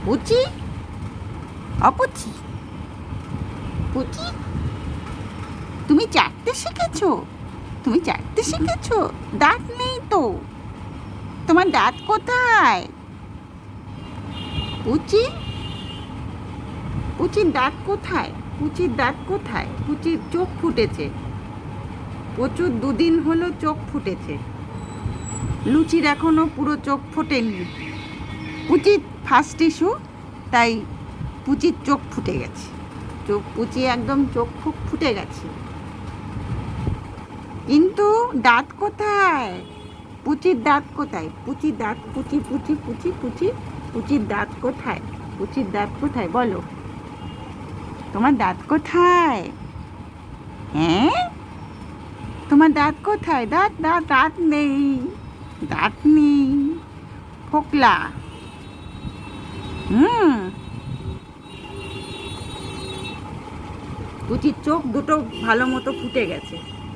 পুচি, অপুচি, পুচি, তুমি চাটতে শিখেছো? তুমি চাটতে শিখেছো? দাঁত নেই তো, তোমার দাঁত কোথায়? পুচি, পুচির দাঁত কোথায়? পুচির দাঁত কোথায়? পুচির চোখ ফুটেছে, প্রচুর 2 দিন হলো চোখ ফুটেছে। লুচির এখনো পুরো চোখ ফোটেনি। পুচির ফার্স্ট ইস্যু, তাই পুচির চোখ ফুটে গেছে। পুচি একদম চোখ ফুটে গেছে, কিন্তু দাঁত কোথায়? পুচির দাঁত কোথায়? পুচির দাঁত, পুচি পুচি পুচি পুচি, পুচির দাঁত কোথায়? পুচির দাঁত কোথায় বলো? তোমার দাঁত কোথায়? হ্যাঁ, তোমার দাঁত কোথায়? দাঁত দাঁত দাঁত নেই, দাঁত নেই, ফোকলা। পুচির চোখ দুটো ভালো মতো ফুটে গেছে।